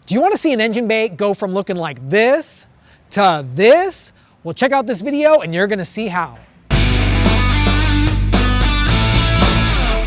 Do you want to see an engine bay go from looking like this to this? Well, check out this video and you're going to see how.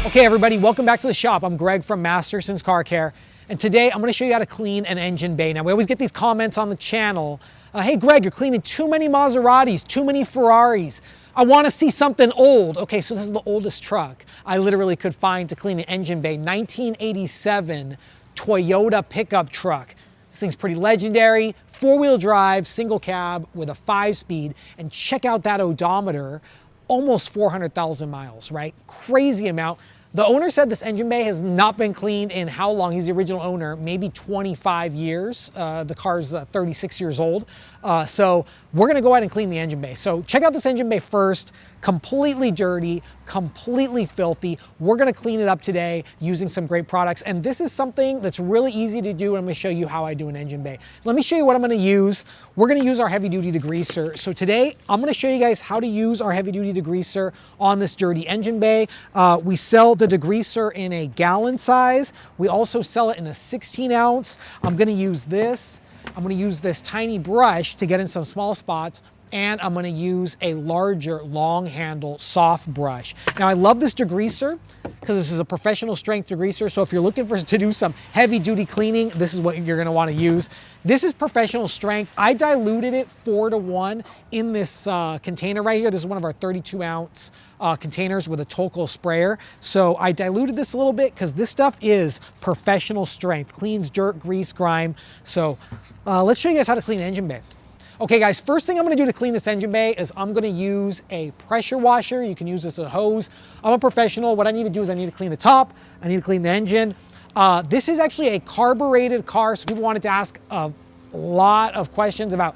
Okay, everybody, welcome back to the shop. I'm Greg from Masterson's Car Care. And today I'm going to show you how to clean an engine bay. Now, we always get these comments on the channel. Hey, Greg, you're cleaning too many Maseratis, too many Ferraris. I want to see something old. Okay, so this is the oldest truck I literally could find to clean an engine bay. 1987 Toyota pickup truck. This thing's pretty legendary. 4-wheel drive, single cab with a 5-speed. And check out that odometer. Almost 400,000 miles, right? Crazy amount. The owner said this engine bay has not been cleaned in how long? He's the original owner, maybe 25 years. The car's 36 years old. So we're gonna go ahead and clean the engine bay. So check out this engine bay first. Completely dirty, completely filthy. We're gonna clean it up today using some great products. And this is something that's really easy to do. And I'm gonna show you how I do an engine bay. Let me show you what I'm gonna use. We're gonna use our heavy duty degreaser. So today, I'm gonna show you guys how to use our heavy duty degreaser on this dirty engine bay. We sell the degreaser in a gallon size. We also sell it in a 16 ounce. I'm gonna use this. I'm gonna use this tiny brush to get in some small spots, and I'm gonna use a larger long handle soft brush. Now I love this degreaser because this is a professional strength degreaser. So if you're looking to do some heavy duty cleaning, this is what you're gonna wanna use. This is professional strength. I diluted it 4-to-1 in this container right here. This is one of our 32 ounce containers with a Tolko sprayer. So I diluted this a little bit because this stuff is professional strength. Cleans dirt, grease, grime. So let's show you guys how to clean an engine bay. Okay guys, first thing I'm gonna do to clean this engine bay is I'm gonna use a pressure washer. You can use this as a hose. I'm a professional. What I need to do is I need to clean the top. I need to clean the engine. This is actually a carbureted car. So people wanted to ask a lot of questions about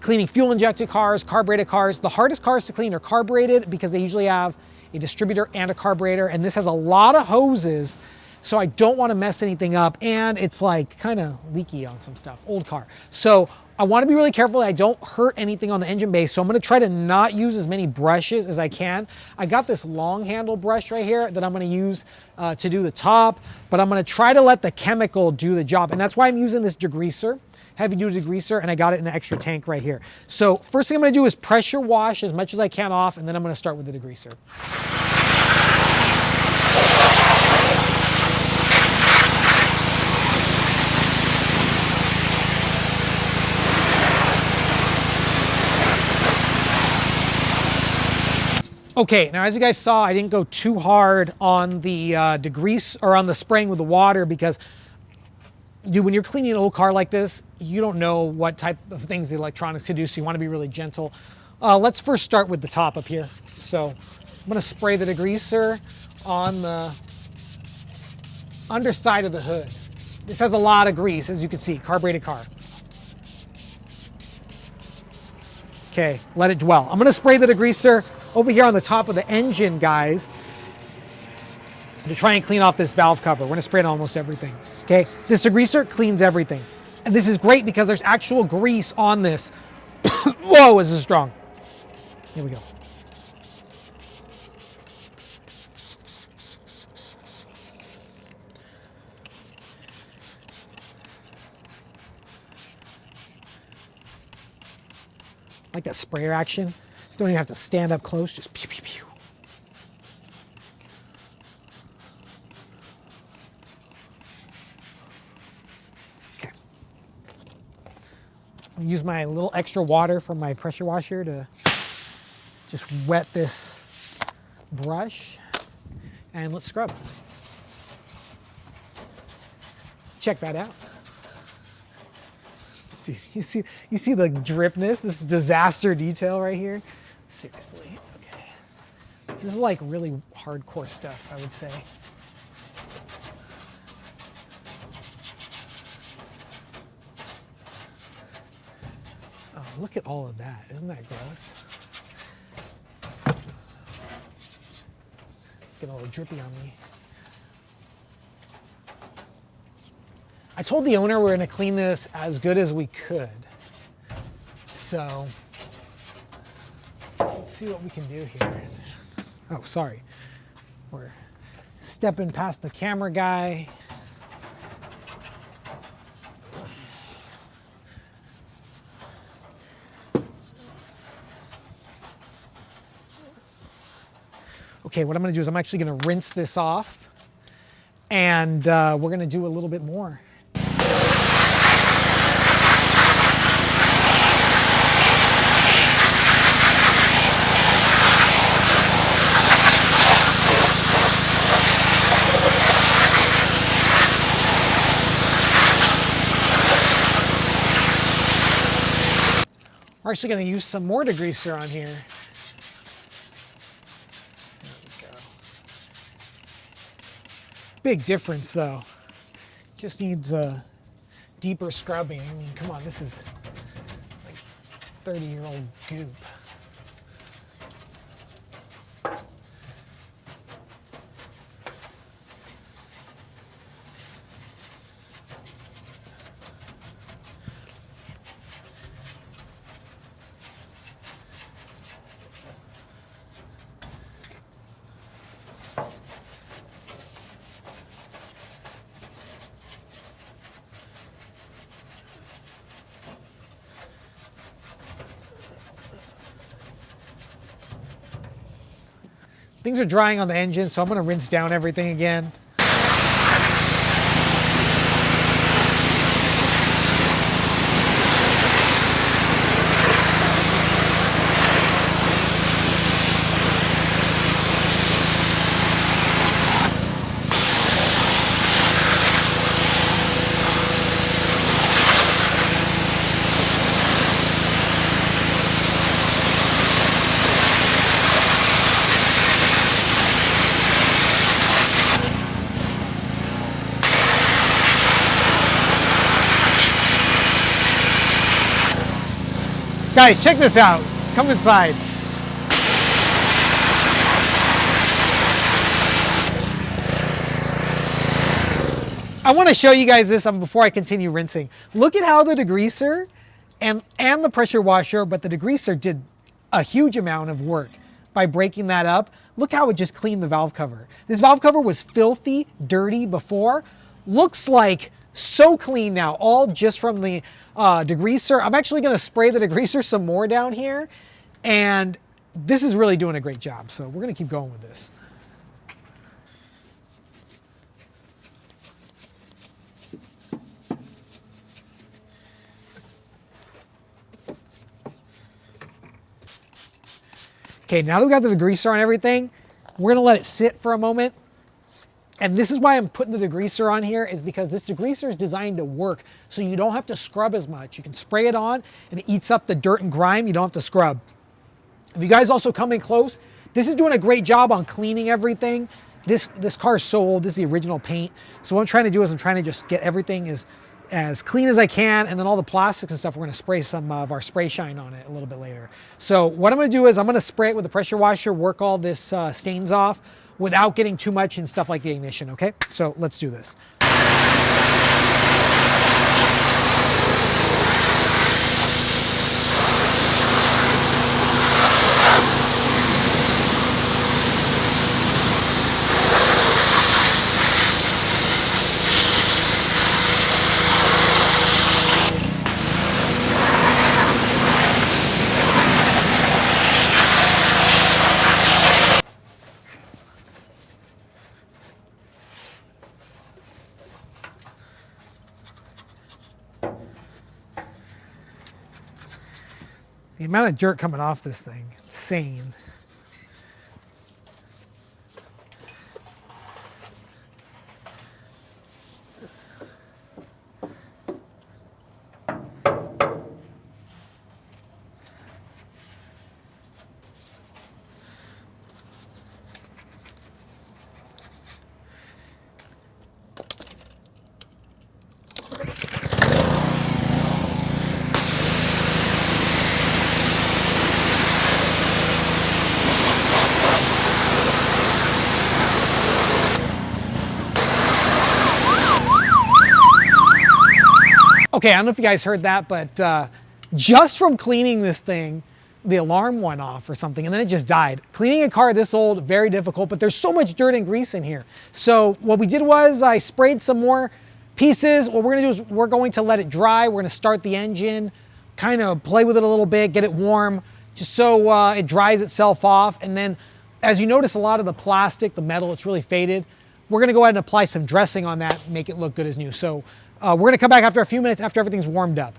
cleaning fuel injected cars, carbureted cars. The hardest cars to clean are carbureted because they usually have a distributor and a carburetor. And this has a lot of hoses. So I don't want to mess anything up. And it's like kind of leaky on some stuff, old car. So I want to be really careful that I don't hurt anything on the engine bay. So I'm going to try to not use as many brushes as I can. I got this long handle brush right here that I'm going to use to do the top, but I'm going to try to let the chemical do the job. And that's why I'm using this degreaser, heavy duty degreaser, and I got it in an extra tank right here. So first thing I'm going to do is pressure wash as much as I can off, and then I'm going to start with the degreaser. Okay, now as you guys saw, I didn't go too hard on the degrease or on the spraying with the water because when you're cleaning an old car like this, you don't know what type of things the electronics could do, so you want to be really gentle. Let's first start with the top up here. So I'm going to spray the degreaser on the underside of the hood. This has a lot of grease, as you can see, carbureted car. Okay, let it dwell. I'm going to spray the degreaser over here on the top of the engine, guys, to try and clean off this valve cover. We're going to spray it on almost everything. Okay, this degreaser cleans everything. And this is great because there's actual grease on this. Whoa, this is strong. Here we go. Like that sprayer action. Don't even have to stand up close, just pew, pew, pew. Okay. I'll use my little extra water from my pressure washer to just wet this brush, and let's scrub. Check that out. Dude, you see the dripness, this disaster detail right here? Seriously, okay. This is like really hardcore stuff, I would say. Oh, look at all of that. Isn't that gross? Get a little drippy on me. I told the owner we're going to clean this as good as we could. So let's see what we can do here. Oh, sorry. We're stepping past the camera guy. Okay, what I'm gonna do is I'm actually gonna rinse this off, and we're gonna do a little bit more. We're actually going to use some more degreaser on here. There we go. Big difference though. Just needs a deeper scrubbing. I mean, come on, this is like 30-year-old goop. Things are drying on the engine, so I'm going to rinse down everything again. Guys, check this out. Come inside. I want to show you guys this before I continue rinsing. Look at how the degreaser and the pressure washer, but the degreaser did a huge amount of work by breaking that up. Look how it just cleaned the valve cover. This valve cover was filthy, dirty before. Looks like so clean now, all just from the degreaser. I'm actually going to spray the degreaser some more down here, and this is really doing a great job. So we're going to keep going with this. Okay, now that we've got the degreaser on everything, we're going to let it sit for a moment. And this is why I'm putting the degreaser on here, is because this degreaser is designed to work so you don't have to scrub as much. You can spray it on and it eats up the dirt and grime. You don't have to scrub. If you guys also come in close, this is doing a great job on cleaning everything. This car is so old. This is the original paint. So what I'm trying to do is I'm trying to just get everything as clean as I can, and then all the plastics and stuff, we're going to spray some of our spray shine on it a little bit later. So what I'm going to do is I'm going to spray it with the pressure washer, work all this stains off, without getting too much in stuff like the ignition, okay? So let's do this. The amount of dirt coming off this thing, insane. Okay, I don't know if you guys heard that, but just from cleaning this thing, the alarm went off or something, and then it just died. Cleaning a car this old, very difficult, but there's so much dirt and grease in here. So what we did was I sprayed some more pieces. What we're gonna do is we're going to let it dry. We're gonna start the engine, kind of play with it a little bit, get it warm, just so it dries itself off. And then As you notice, a lot of the plastic, the metal, it's really faded. We're gonna go ahead and apply some dressing on that and make it look good as new. So we're gonna come back after a few minutes after everything's warmed up.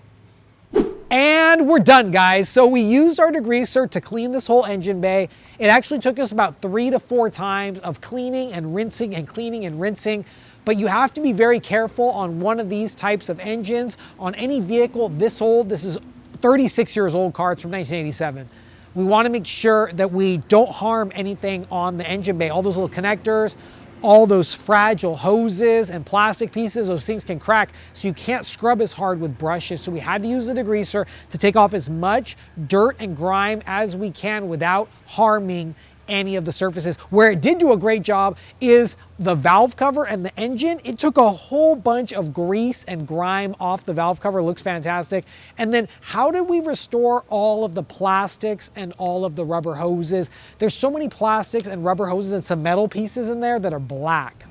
And we're done, guys. So we used our degreaser to clean this whole engine bay. It actually took us about 3 to 4 times of cleaning and rinsing and cleaning and rinsing. But you have to be very careful on one of these types of engines. On any vehicle this old, this is 36 years old car, it's from 1987. We want to make sure that we don't harm anything on the engine bay. All those little connectors, all those fragile hoses and plastic pieces, those things can crack, so you can't scrub as hard with brushes. So we had to use the degreaser to take off as much dirt and grime as we can without harming any of the surfaces. Where it did do a great job is the valve cover and the engine. It took a whole bunch of grease and grime off the valve cover. It looks fantastic. And then how did we restore all of the plastics and all of the rubber hoses? There's so many plastics and rubber hoses and some metal pieces in there that are black.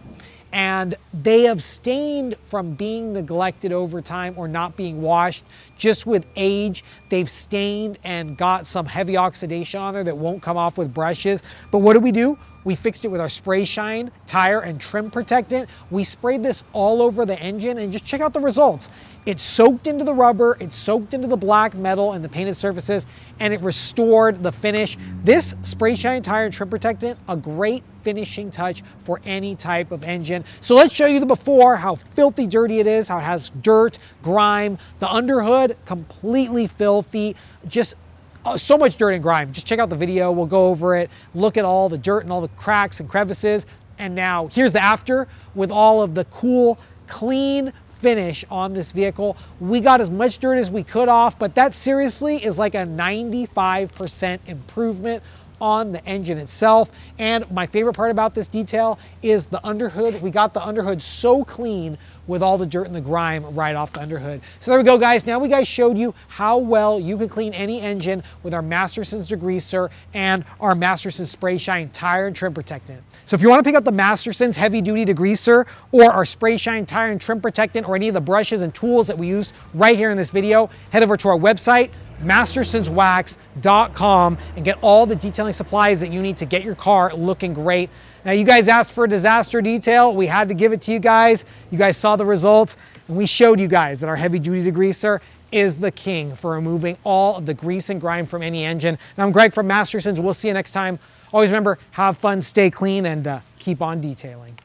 And they have stained from being neglected over time or not being washed. Just with age, they've stained and got some heavy oxidation on there that won't come off with brushes. But what do? We fixed it with our spray shine, tire, and trim protectant. We sprayed this all over the engine and just check out the results. It soaked into the rubber, it soaked into the black metal and the painted surfaces, and it restored the finish. This spray shine, tire, and trim protectant, a great finishing touch for any type of engine. So let's show you the before, how filthy dirty it is, how it has dirt, grime, the underhood, completely filthy, just so much dirt and grime. Just check out the video, we'll go over it, look at all the dirt and all the cracks and crevices. And now here's the after with all of the cool, clean finish on this vehicle. We got as much dirt as we could off, but that seriously is like a 95% improvement on the engine itself. And my favorite part about this detail is the underhood. We got the underhood so clean with all the dirt and the grime right off the underhood. So there we go, guys. Now we guys showed you how well you can clean any engine with our Masterson's degreaser and our Masterson's spray shine tire and trim protectant. So if you want to pick up the Masterson's heavy duty degreaser or our spray shine tire and trim protectant or any of the brushes and tools that we used right here in this video, head over to our website, mastersonswax.com, and get all the detailing supplies that you need to get your car looking great. Now, you guys asked for a disaster detail. We had to give it to you guys. You guys saw the results, and we showed you guys that our heavy duty degreaser is the king for removing all of the grease and grime from any engine. Now, I'm Greg from Masterson's. We'll see you next time. Always remember, have fun, stay clean, and keep on detailing.